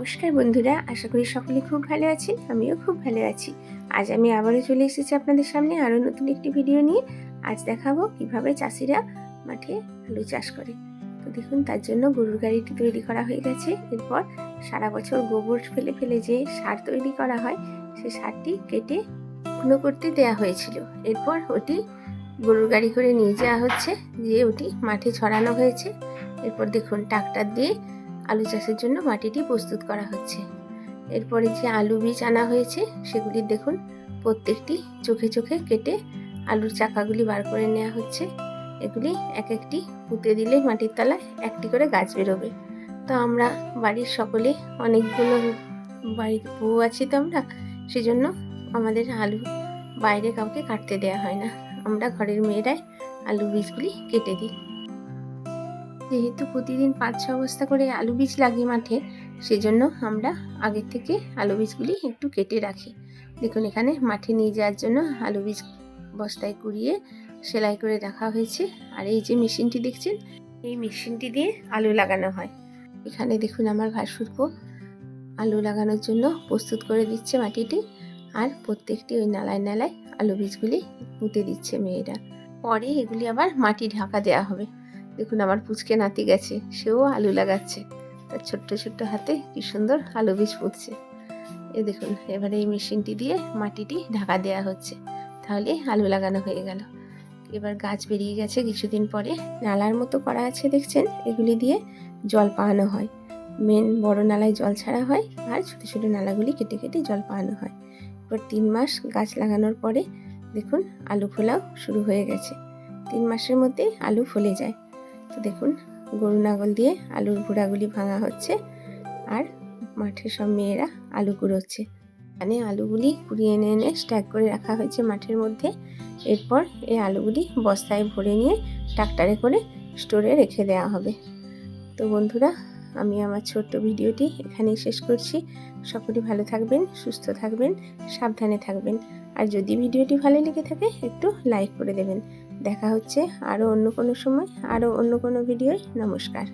নমস্কার বন্ধুরা, আশা করি সকলে খুব ভালো আছেন। আমিও খুব ভালো আছি। আজ আমি আবারও চলে এসেছি আপনাদের সামনে আরও নতুন একটি ভিডিও নিয়ে। আজ দেখাবো কিভাবে চাষিরা মাঠে আলু চাষ করে। তো দেখুন, তার জন্য গরুর গাড়িটি তৈরি করা হয়ে গেছে। এরপর সারা বছর গোবর ফেলে ফেলে যে সার তৈরি করা হয়, সে সারটি কেটে ঘন করতে দেওয়া হয়েছিল। এরপর ওটি গরুর গাড়ি করে নিয়ে যাওয়া হচ্ছে, দিয়ে ওটি মাঠে ছড়ানো হয়েছে। এরপর দেখুন, ট্রাক্টর দিয়ে আলু চাষের জন্য মাটিটি প্রস্তুত করা হচ্ছে। এরপরে যে আলু বীজ আনা হয়েছে, সেগুলি দেখুন প্রত্যেকটি চোখে চোখে কেটে আলুর চাকাগুলি বার করে নেওয়া হচ্ছে। এগুলি এক একটি পুঁতে দিলে মাটির তলায় একটি করে গাছ বেরোবে। তো আমরা বাড়ির সকলে অনেকগুলো বাড়ির বউ আছি, তো আমরা সেজন্য আমাদের আলু বাইরে কাউকে কাটতে দেওয়া হয় না। আমরা ঘরের মেয়েরাই আলু বীজগুলি কেটে দিই। যেহেতু প্রতিদিন 5-6 বস্তা করে আলু বীজ লাগে মাঠে, সেজন্য আমরা আগের থেকে আলু বীজগুলি একটু কেটে রাখি। দেখুন, এখানে মাঠে নিয়ে যাওয়ার জন্য আলু বীজ বস্তায় কুড়িয়ে সেলাই করে রাখা হয়েছে। আর এই যে মেশিনটি দেখছেন, এই মেশিনটি দিয়ে আলু লাগানো হয়। এখানে দেখুন, আমার ভাসুরপো আলু লাগানোর জন্য প্রস্তুত করে দিচ্ছে মাটিটি। আর প্রত্যেকটি ওই নালায় নালায় আলু বীজগুলি পুঁতে দিচ্ছে মেয়েরা। পরে এগুলি আবার মাটি ঢাকা দেওয়া হবে। দেখুন, আমার পুচকে নাতি গেছে, সেও আলু লাগাচ্ছে। তার ছোট্ট ছোট্ট হাতে কি সুন্দর আলু বীজ পুঁতছে। দেখুন, এবারে এই মেশিনটি দিয়ে মাটিটি ঢাকা দেওয়া হচ্ছে, তাহলে আলু লাগানো হয়ে গেল। এবার গাছ বেরিয়ে গেছে কিছুদিন পরে। নালার মতো করা আছে দেখছেন, এগুলি দিয়ে জল পাওয়ানো হয়। মেন বড় নালায় জল ছাড়া হয়, আর ছোট ছোট নালাগুলি কেটে কেটে জল পাওয়ানো হয়। এবার 3 মাস গাছ লাগানোর পরে দেখুন, আলু ফোলাও শুরু হয়ে গেছে। 3 মাসের মধ্যে আলু ফলে যায়। তো দেখুন, গরু লাঙল দিয়ে আলুর গোড়াগুলি ভাঙা হচ্ছে, আর মাঠে সব মেয়েরা আলু কুড়োচ্ছে। এখানে আলুগুলি কুড়িয়ে এনে এনে স্ট্যাক করে রাখা হয়েছে মাঠের মধ্যে। এরপর এই আলুগুলি বস্তায় ভরে নিয়ে ট্রাক্টরে করে স্টোরে রেখে দেওয়া হবে। তো বন্ধুরা, আমি আমার ছোট্ট ভিডিওটি এখানেই শেষ করছি। সকলে ভালো থাকবেন, সুস্থ থাকবেন, সাবধানে থাকবেন। আর যদি ভিডিওটি ভালো লেগে থাকে, একটু লাইক করে দেবেন। দেখা হচ্ছে আরও অন্য কোনো সময়, আরও অন্য কোনো ভিডিওয়। নমস্কার।